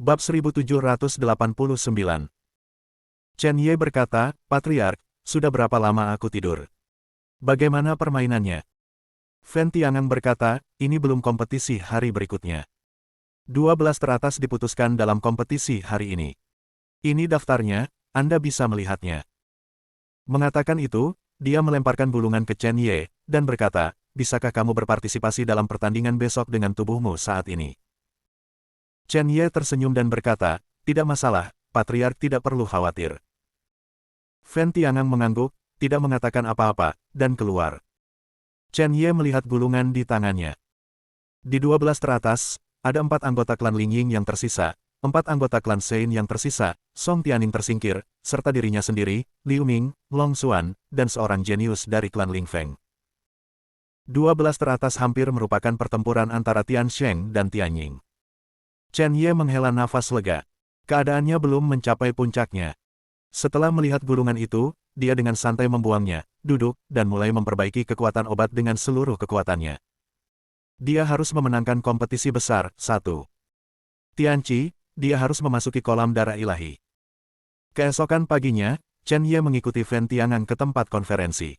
Bab 1789. Chen Ye berkata, Patriark, sudah berapa lama aku tidur? Bagaimana permainannya? Fen Tiangang berkata, ini belum kompetisi hari berikutnya. 12 teratas diputuskan dalam kompetisi hari ini. Ini daftarnya, Anda bisa melihatnya. Mengatakan itu, dia melemparkan bulungan ke Chen Ye, dan berkata, bisakah kamu berpartisipasi dalam pertandingan besok dengan tubuhmu saat ini? Chen Ye tersenyum dan berkata, tidak masalah, Patriark tidak perlu khawatir. Fen Tiangang mengangguk, tidak mengatakan apa-apa, dan keluar. Chen Ye melihat gulungan di tangannya. Di 12 teratas, ada 4 anggota klan Lingying yang tersisa, 4 anggota klan Sein yang tersisa, Song Tianning tersingkir, serta dirinya sendiri, Liu Ming, Long Xuan, dan seorang jenius dari klan Ling Feng. 12 teratas hampir merupakan pertempuran antara Tian Sheng dan Tian Ying. Chen Ye menghela nafas lega. Keadaannya belum mencapai puncaknya. Setelah melihat gulungan itu, dia dengan santai membuangnya, duduk, dan mulai memperbaiki kekuatan obat dengan seluruh kekuatannya. Dia harus memenangkan kompetisi besar, 1. Tianqi, dia harus memasuki kolam darah ilahi. Keesokan paginya, Chen Ye mengikuti Fen Tiangang ke tempat konferensi.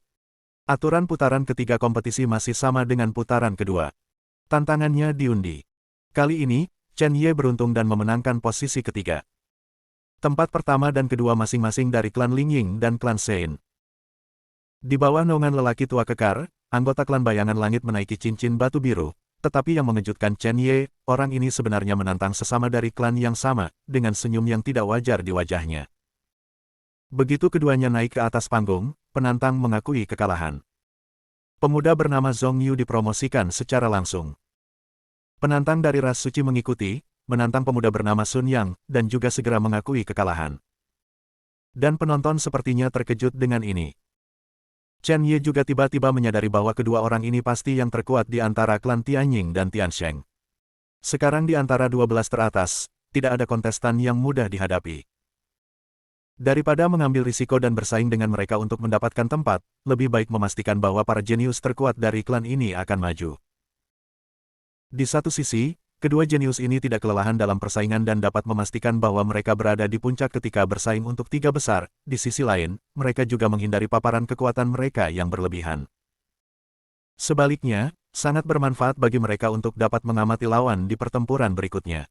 Aturan putaran ketiga kompetisi masih sama dengan putaran kedua. Tantangannya diundi. Kali ini, Chen Ye beruntung dan memenangkan posisi ketiga. Tempat pertama dan kedua masing-masing dari klan Lingying dan klan Sein. Di bawah naungan lelaki tua kekar, anggota klan Bayangan Langit menaiki cincin batu biru, tetapi yang mengejutkan Chen Ye, orang ini sebenarnya menantang sesama dari klan yang sama, dengan senyum yang tidak wajar di wajahnya. Begitu keduanya naik ke atas panggung, penantang mengakui kekalahan. Pemuda bernama Zhong Yu dipromosikan secara langsung. Penantang dari ras suci mengikuti, menantang pemuda bernama Sun Yang, dan juga segera mengakui kekalahan. Dan penonton sepertinya terkejut dengan ini. Chen Ye juga tiba-tiba menyadari bahwa kedua orang ini pasti yang terkuat di antara klan Tianying dan Tiansheng. Sekarang di antara 12 teratas, tidak ada kontestan yang mudah dihadapi. Daripada mengambil risiko dan bersaing dengan mereka untuk mendapatkan tempat, lebih baik memastikan bahwa para jenius terkuat dari klan ini akan maju. Di satu sisi, kedua jenius ini tidak kelelahan dalam persaingan dan dapat memastikan bahwa mereka berada di puncak ketika bersaing untuk 3 besar. Di sisi lain, mereka juga menghindari paparan kekuatan mereka yang berlebihan. Sebaliknya, sangat bermanfaat bagi mereka untuk dapat mengamati lawan di pertempuran berikutnya.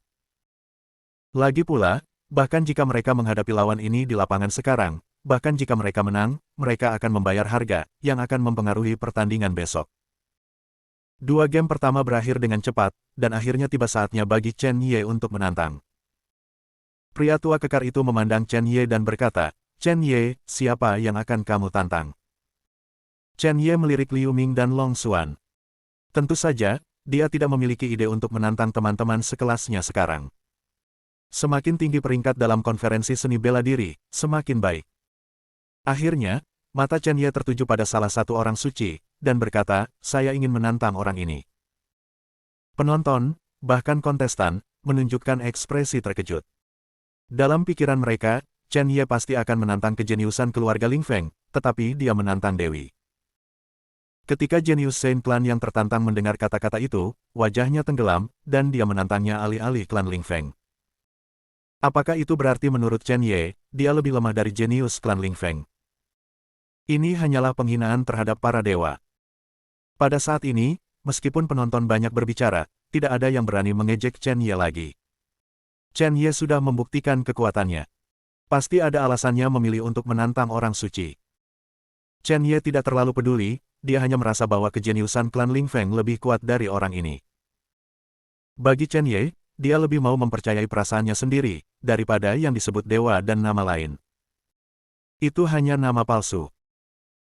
Lagi pula, bahkan jika mereka menghadapi lawan ini di lapangan sekarang, bahkan jika mereka menang, mereka akan membayar harga yang akan mempengaruhi pertandingan besok. 2 game pertama berakhir dengan cepat, dan akhirnya tiba saatnya bagi Chen Ye untuk menantang. Pria tua kekar itu memandang Chen Ye dan berkata, Chen Ye, siapa yang akan kamu tantang? Chen Ye melirik Liu Ming dan Long Xuan. Tentu saja, dia tidak memiliki ide untuk menantang teman-teman sekelasnya sekarang. Semakin tinggi peringkat dalam konferensi seni bela diri, semakin baik. Akhirnya, mata Chen Ye tertuju pada salah satu orang suci, dan berkata, saya ingin menantang orang ini. Penonton, bahkan kontestan, menunjukkan ekspresi terkejut. Dalam pikiran mereka, Chen Ye pasti akan menantang kejeniusan keluarga Ling Feng, tetapi dia menantang Dewi. Ketika jenius Sein klan yang tertantang mendengar kata-kata itu, wajahnya tenggelam, dan dia menantangnya alih-alih klan Ling Feng. Apakah itu berarti menurut Chen Ye, dia lebih lemah dari jenius klan Ling Feng? Ini hanyalah penghinaan terhadap para dewa. Pada saat ini, meskipun penonton banyak berbicara, tidak ada yang berani mengejek Chen Ye lagi. Chen Ye sudah membuktikan kekuatannya. Pasti ada alasannya memilih untuk menantang orang suci. Chen Ye tidak terlalu peduli, dia hanya merasa bahwa kejeniusan klan Ling Feng lebih kuat dari orang ini. Bagi Chen Ye, dia lebih mau mempercayai perasaannya sendiri, daripada yang disebut dewa dan nama lain. Itu hanya nama palsu.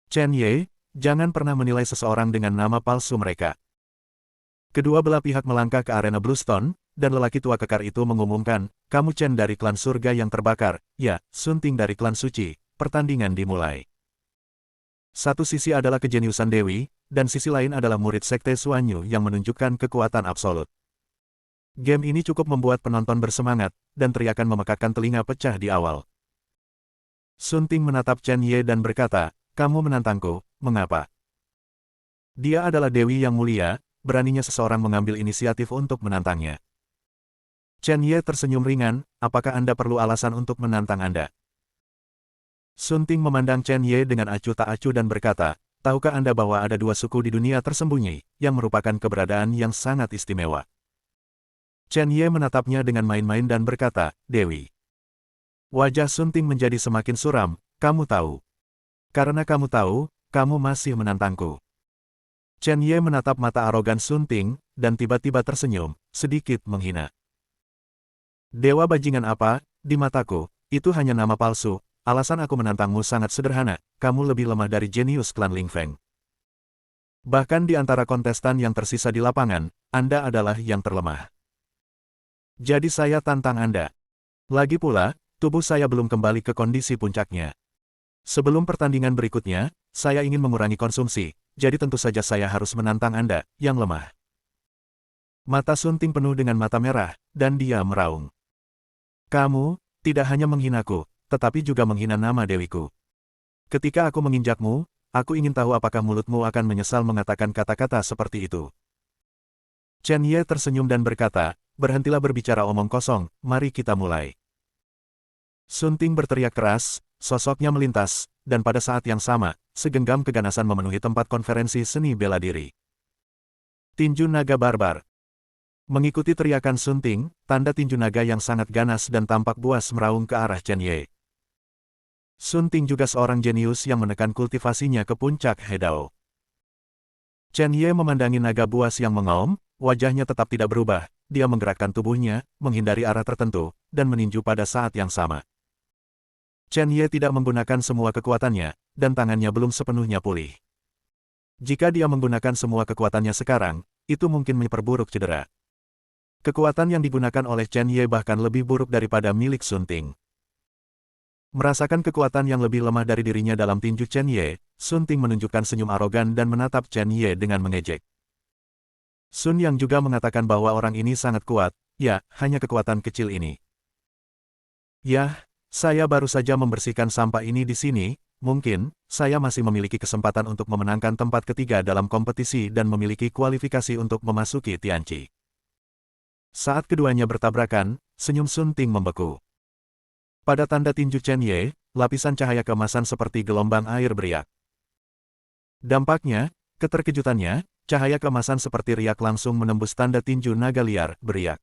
Chen Ye, jangan pernah menilai seseorang dengan nama palsu mereka. Kedua belah pihak melangkah ke arena Bluestone, dan lelaki tua kekar itu mengumumkan, kamu Chen dari klan surga yang terbakar, ya, Sun Ting dari klan suci, pertandingan dimulai. Satu sisi adalah kejeniusan Dewi, dan sisi lain adalah murid sekte Suanyu yang menunjukkan kekuatan absolut. Game ini cukup membuat penonton bersemangat, dan teriakan memekakkan telinga pecah di awal. Sun Ting menatap Chen Ye dan berkata, kamu menantangku, mengapa? Dia adalah Dewi yang mulia, beraninya seseorang mengambil inisiatif untuk menantangnya. Chen Ye tersenyum ringan, apakah Anda perlu alasan untuk menantang Anda? Sun Ting memandang Chen Ye dengan acuh tak acuh dan berkata, tahukah Anda bahwa ada dua suku di dunia tersembunyi, yang merupakan keberadaan yang sangat istimewa? Chen Ye menatapnya dengan main-main dan berkata, Dewi. Wajah Sun Ting menjadi semakin suram, kamu tahu. Karena kamu tahu, kamu masih menantangku. Chen Ye menatap mata arogan Sun Ting, dan tiba-tiba tersenyum, sedikit menghina. Dewa bajingan apa, di mataku, itu hanya nama palsu, alasan aku menantangmu sangat sederhana, kamu lebih lemah dari jenius klan Ling Feng. Bahkan di antara kontestan yang tersisa di lapangan, Anda adalah yang terlemah. Jadi saya tantang Anda. Lagi pula, tubuh saya belum kembali ke kondisi puncaknya. Sebelum pertandingan berikutnya, saya ingin mengurangi konsumsi, jadi tentu saja saya harus menantang Anda, yang lemah. Mata Sun Ting penuh dengan mata merah, dan dia meraung. Kamu, tidak hanya menghinaku, tetapi juga menghina nama dewiku. Ketika aku menginjakmu, aku ingin tahu apakah mulutmu akan menyesal mengatakan kata-kata seperti itu. Chen Ye tersenyum dan berkata, berhentilah berbicara omong kosong, mari kita mulai. Sun Ting berteriak keras, sosoknya melintas, dan pada saat yang sama, segenggam keganasan memenuhi tempat konferensi seni bela diri. Tinju naga barbar. Mengikuti teriakan Sun Ting, tanda tinju naga yang sangat ganas dan tampak buas meraung ke arah Chen Ye. Sun Ting juga seorang jenius yang menekan kultivasinya ke puncak Hedao. Chen Ye memandangi naga buas yang mengaum, wajahnya tetap tidak berubah, dia menggerakkan tubuhnya, menghindari arah tertentu, dan meninju pada saat yang sama. Chen Ye tidak menggunakan semua kekuatannya, dan tangannya belum sepenuhnya pulih. Jika dia menggunakan semua kekuatannya sekarang, itu mungkin memperburuk cedera. Kekuatan yang digunakan oleh Chen Ye bahkan lebih buruk daripada milik Sun Ting. Merasakan kekuatan yang lebih lemah dari dirinya dalam tinju Chen Ye, Sun Ting menunjukkan senyum arogan dan menatap Chen Ye dengan mengejek. Sun Yang juga mengatakan bahwa orang ini sangat kuat, ya, hanya kekuatan kecil ini. Yah, saya baru saja membersihkan sampah ini di sini, mungkin, saya masih memiliki kesempatan untuk memenangkan tempat ketiga dalam kompetisi dan memiliki kualifikasi untuk memasuki Tianqi. Saat keduanya bertabrakan, senyum Sun Ting membeku. Pada tanda tinju Chen Ye, lapisan cahaya keemasan seperti gelombang air beriak. Dampaknya, keterkejutannya, cahaya keemasan seperti riak langsung menembus tanda tinju naga liar, beriak.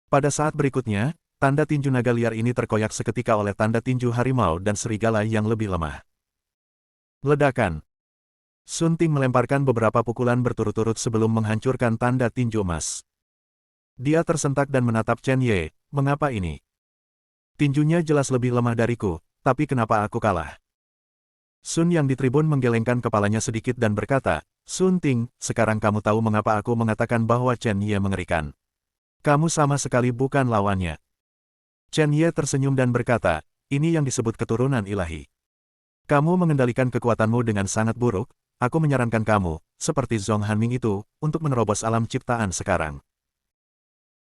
Pada saat berikutnya, tanda tinju naga liar ini terkoyak seketika oleh tanda tinju harimau dan serigala yang lebih lemah. Ledakan. Sun Ting melemparkan beberapa pukulan berturut-turut sebelum menghancurkan tanda tinju emas. Dia tersentak dan menatap Chen Ye, mengapa ini? Tinjunya jelas lebih lemah dariku, tapi kenapa aku kalah? Sun Yang di tribun menggelengkan kepalanya sedikit dan berkata, Sun Ting, sekarang kamu tahu mengapa aku mengatakan bahwa Chen Ye mengerikan. Kamu sama sekali bukan lawannya. Chen Ye tersenyum dan berkata, ini yang disebut keturunan ilahi. Kamu mengendalikan kekuatanmu dengan sangat buruk, aku menyarankan kamu, seperti Zhong Hanming itu, untuk menerobos alam ciptaan sekarang.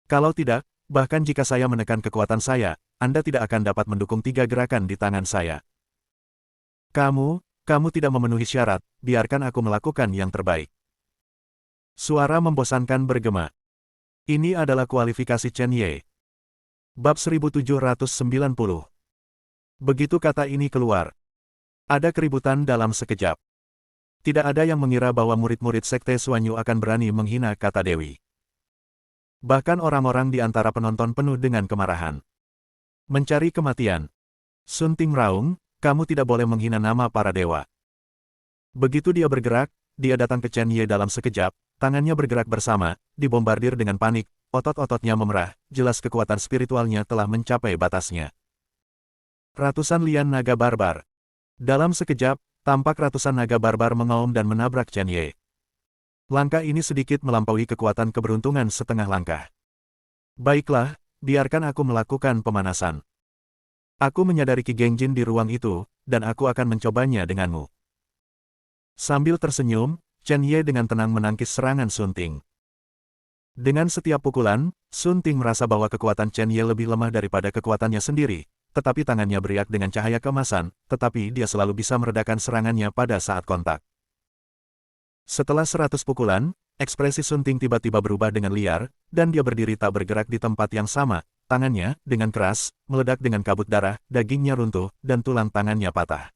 Kalau tidak, bahkan jika saya menekan kekuatan saya, Anda tidak akan dapat mendukung 3 gerakan di tangan saya. Kamu tidak memenuhi syarat, biarkan aku melakukan yang terbaik. Suara membosankan bergema. Ini adalah kualifikasi Chen Ye. Bab 1790. Begitu kata ini keluar, ada keributan dalam sekejap. Tidak ada yang mengira bahwa murid-murid Sekte Suanyu akan berani menghina kata Dewi. Bahkan orang-orang di antara penonton penuh dengan kemarahan. Mencari kematian. Sun Ting meraung, kamu tidak boleh menghina nama para dewa. Begitu dia bergerak, dia datang ke Chen Ye dalam sekejap, tangannya bergerak bersama, dibombardir dengan panik, otot-ototnya memerah, jelas kekuatan spiritualnya telah mencapai batasnya. Ratusan lian naga barbar. Dalam sekejap, tampak ratusan naga barbar mengaum dan menabrak Chen Ye. Langkah ini sedikit melampaui kekuatan keberuntungan setengah langkah. Baiklah, biarkan aku melakukan pemanasan. Aku menyadari Qi Gengjin di ruang itu, dan aku akan mencobanya denganmu. Sambil tersenyum, Chen Ye dengan tenang menangkis serangan Sun Ting. Dengan setiap pukulan, Sun Ting merasa bahwa kekuatan Chen Ye lebih lemah daripada kekuatannya sendiri, tetapi tangannya beriak dengan cahaya keemasan, tetapi dia selalu bisa meredakan serangannya pada saat kontak. Setelah 100 pukulan, Ekspresi Sun Ting tiba-tiba berubah dengan liar, dan dia berdiri tak bergerak di tempat yang sama. Tangannya, dengan keras, meledak dengan kabut darah, dagingnya runtuh, dan tulang tangannya patah.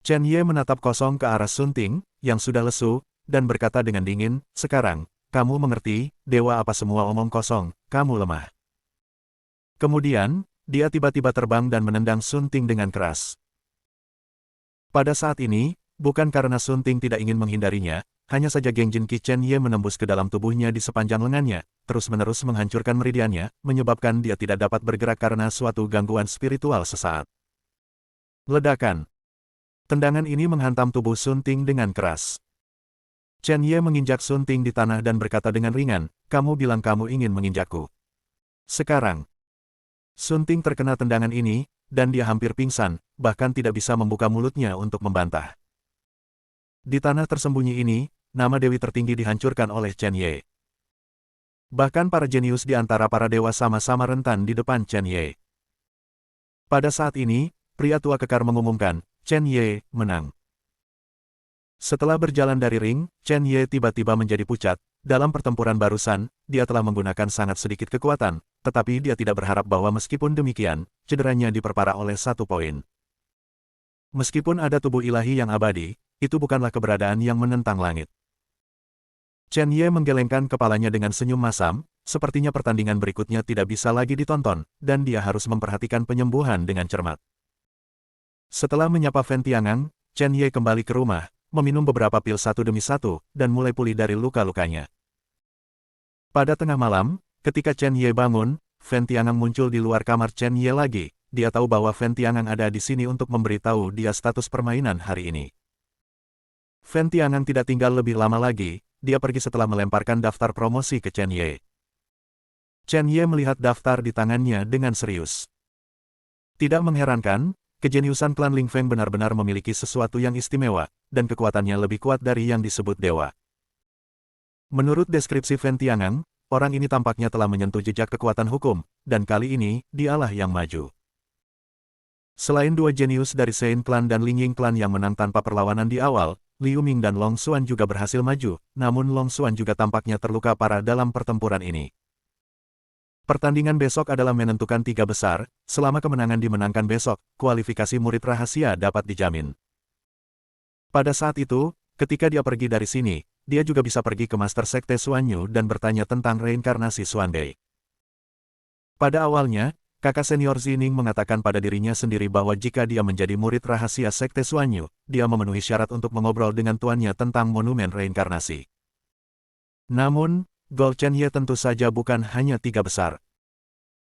Chen Ye menatap kosong ke arah Sun Ting, yang sudah lesu, dan berkata dengan dingin, "Sekarang, kamu mengerti, dewa apa semua omong kosong, kamu lemah." Kemudian, dia tiba-tiba terbang dan menendang Sun Ting dengan keras. Pada saat ini, bukan karena Sun Ting tidak ingin menghindarinya, hanya saja Gengjin Qi Chen Ye menembus ke dalam tubuhnya di sepanjang lengannya, terus-menerus menghancurkan meridiannya, menyebabkan dia tidak dapat bergerak karena suatu gangguan spiritual sesaat. Ledakan. Tendangan ini menghantam tubuh Sun Ting dengan keras. Chen Ye menginjak Sun Ting di tanah dan berkata dengan ringan, "Kamu bilang kamu ingin menginjakku. Sekarang." Sun Ting terkena tendangan ini, dan dia hampir pingsan, bahkan tidak bisa membuka mulutnya untuk membantah. Di tanah tersembunyi ini, nama Dewi tertinggi dihancurkan oleh Chen Ye. Bahkan para jenius di antara para dewa sama-sama rentan di depan Chen Ye. Pada saat ini, pria tua kekar mengumumkan, Chen Ye menang. Setelah berjalan dari ring, Chen Ye tiba-tiba menjadi pucat. Dalam pertempuran barusan, dia telah menggunakan sangat sedikit kekuatan, tetapi dia tidak berharap bahwa meskipun demikian, cederanya diperparah oleh 1 poin. Meskipun ada tubuh ilahi yang abadi, itu bukanlah keberadaan yang menentang langit. Chen Ye menggelengkan kepalanya dengan senyum masam, sepertinya pertandingan berikutnya tidak bisa lagi ditonton, dan dia harus memperhatikan penyembuhan dengan cermat. Setelah menyapa Fen Tiangang, Chen Ye kembali ke rumah, meminum beberapa pil satu demi satu, dan mulai pulih dari luka-lukanya. Pada tengah malam, ketika Chen Ye bangun, Fen Tiangang muncul di luar kamar Chen Ye lagi. Dia tahu bahwa Fen Tiangang ada di sini untuk memberitahu dia status permainan hari ini. Fen Tiangang tidak tinggal lebih lama lagi, dia pergi setelah melemparkan daftar promosi ke Chen Ye. Chen Ye melihat daftar di tangannya dengan serius. Tidak mengherankan, kejeniusan klan Ling Feng benar-benar memiliki sesuatu yang istimewa, dan kekuatannya lebih kuat dari yang disebut dewa. Menurut deskripsi Fen Tiangang, orang ini tampaknya telah menyentuh jejak kekuatan hukum, dan kali ini, dialah yang maju. Selain dua jenius dari Sein Clan dan Ling Ying Clan yang menang tanpa perlawanan di awal, Liu Ming dan Long Xuan juga berhasil maju, namun Long Xuan juga tampaknya terluka parah dalam pertempuran ini. Pertandingan besok adalah menentukan 3 besar, selama kemenangan dimenangkan besok, kualifikasi murid rahasia dapat dijamin. Pada saat itu, ketika dia pergi dari sini, dia juga bisa pergi ke Master Sekte Xuanyu dan bertanya tentang reinkarnasi Xuanbei. Pada awalnya, kakak senior Zining mengatakan pada dirinya sendiri bahwa jika dia menjadi murid rahasia Sekte Xuanyu, dia memenuhi syarat untuk mengobrol dengan tuannya tentang monumen reinkarnasi. Namun, goal Chen Ye tentu saja bukan hanya 3 besar.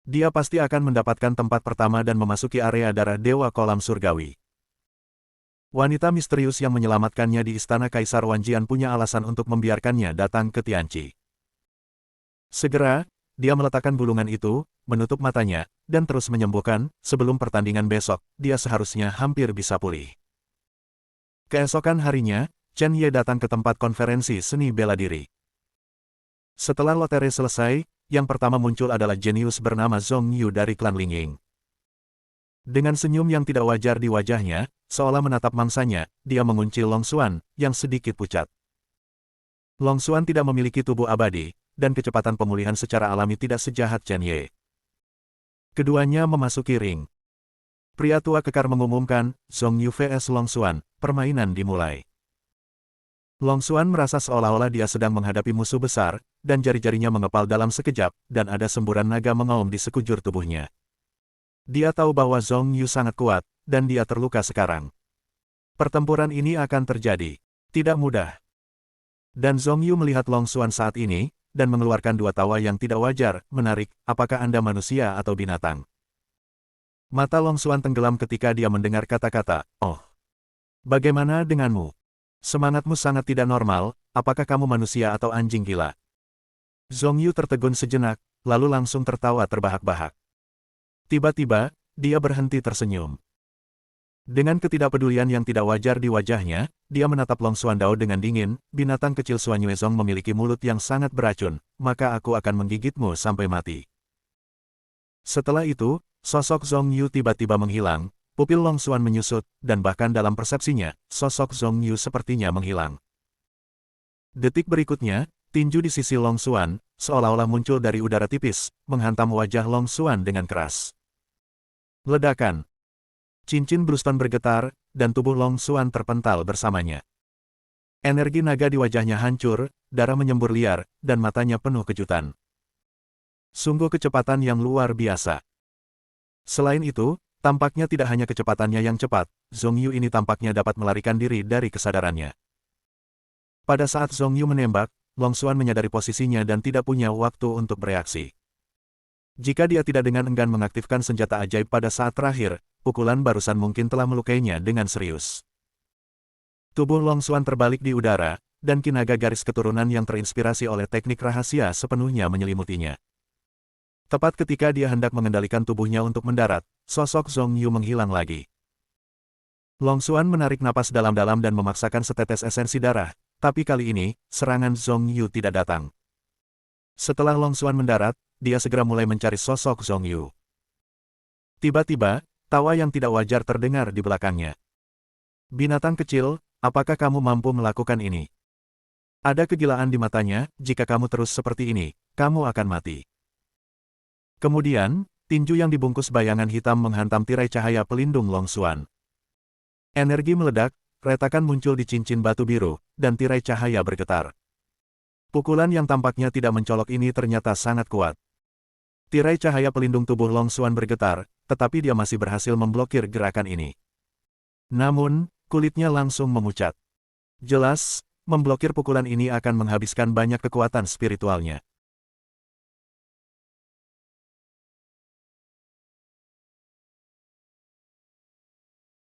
Dia pasti akan mendapatkan tempat pertama dan memasuki area darah Dewa Kolam Surgawi. Wanita misterius yang menyelamatkannya di Istana Kaisar Wanjian punya alasan untuk membiarkannya datang ke Tianqi. Segera, dia meletakkan gulungan itu, menutup matanya, dan terus menyembuhkan. Sebelum pertandingan besok, dia seharusnya hampir bisa pulih. Keesokan harinya, Chen Ye datang ke tempat konferensi seni bela diri. Setelah lotre selesai, yang pertama muncul adalah jenius bernama Zhong Yu dari klan Ling Ying. Dengan senyum yang tidak wajar di wajahnya, seolah menatap mangsanya, dia mengunci Long Xuan, yang sedikit pucat. Long Xuan tidak memiliki tubuh abadi, dan kecepatan pemulihan secara alami tidak sejahat Chen Ye. Keduanya memasuki ring. Pria tua kekar mengumumkan, Zhong Yu vs Long Xuan, permainan dimulai. Long Xuan merasa seolah-olah dia sedang menghadapi musuh besar, dan jari-jarinya mengepal dalam sekejap, dan ada semburan naga mengaum di sekujur tubuhnya. Dia tahu bahwa Zhong Yu sangat kuat, dan dia terluka sekarang. Pertempuran ini akan terjadi. Tidak mudah. Dan Zhong Yu melihat Long Xuan saat ini, dan mengeluarkan 2 tawa yang tidak wajar, menarik, apakah Anda manusia atau binatang? Mata Long Xuan tenggelam ketika dia mendengar kata-kata, "Oh. Bagaimana denganmu? Semangatmu sangat tidak normal, apakah kamu manusia atau anjing gila?" Zhong Yu tertegun sejenak, lalu langsung tertawa terbahak-bahak. Tiba-tiba, dia berhenti tersenyum. Dengan ketidakpedulian yang tidak wajar di wajahnya, dia menatap Long Xuan Dao dengan dingin, binatang kecil Xuanyuezong memiliki mulut yang sangat beracun, maka aku akan menggigitmu sampai mati. Setelah itu, sosok Zhong Yu tiba-tiba menghilang, pupil Long Xuan menyusut, dan bahkan dalam persepsinya, sosok Zhong Yu sepertinya menghilang. Detik berikutnya, tinju di sisi Long Xuan, seolah-olah muncul dari udara tipis, menghantam wajah Long Xuan dengan keras. Ledakan. Cincin Bluestone bergetar, dan tubuh Long Xuan terpental bersamanya. Energi naga di wajahnya hancur, darah menyembur liar, dan matanya penuh kejutan. Sungguh kecepatan yang luar biasa. Selain itu, tampaknya tidak hanya kecepatannya yang cepat, Zhong Yu ini tampaknya dapat melarikan diri dari kesadarannya. Pada saat Zhong Yu menembak, Long Xuan menyadari posisinya dan tidak punya waktu untuk bereaksi. Jika dia tidak dengan enggan mengaktifkan senjata ajaib pada saat terakhir, pukulan barusan mungkin telah melukainya dengan serius. Tubuh Long Xuan terbalik di udara, dan kinaga garis keturunan yang terinspirasi oleh teknik rahasia sepenuhnya menyelimutinya. Tepat ketika dia hendak mengendalikan tubuhnya untuk mendarat, sosok Zhong Yu menghilang lagi. Long Xuan menarik napas dalam-dalam dan memaksakan setetes esensi darah, tapi kali ini, serangan Zhong Yu tidak datang. Setelah Long Xuan mendarat, dia segera mulai mencari sosok Zhong Yu. Tiba-tiba, tawa yang tidak wajar terdengar di belakangnya. Binatang kecil, apakah kamu mampu melakukan ini? Ada kegilaan di matanya, jika kamu terus seperti ini, kamu akan mati. Kemudian, tinju yang dibungkus bayangan hitam menghantam tirai cahaya pelindung Long Xuan. Energi meledak, retakan muncul di cincin batu biru, dan tirai cahaya bergetar. Pukulan yang tampaknya tidak mencolok ini ternyata sangat kuat. Tirai cahaya pelindung tubuh Long Xuan bergetar, tetapi dia masih berhasil memblokir gerakan ini. Namun, kulitnya langsung memucat. Jelas, memblokir pukulan ini akan menghabiskan banyak kekuatan spiritualnya.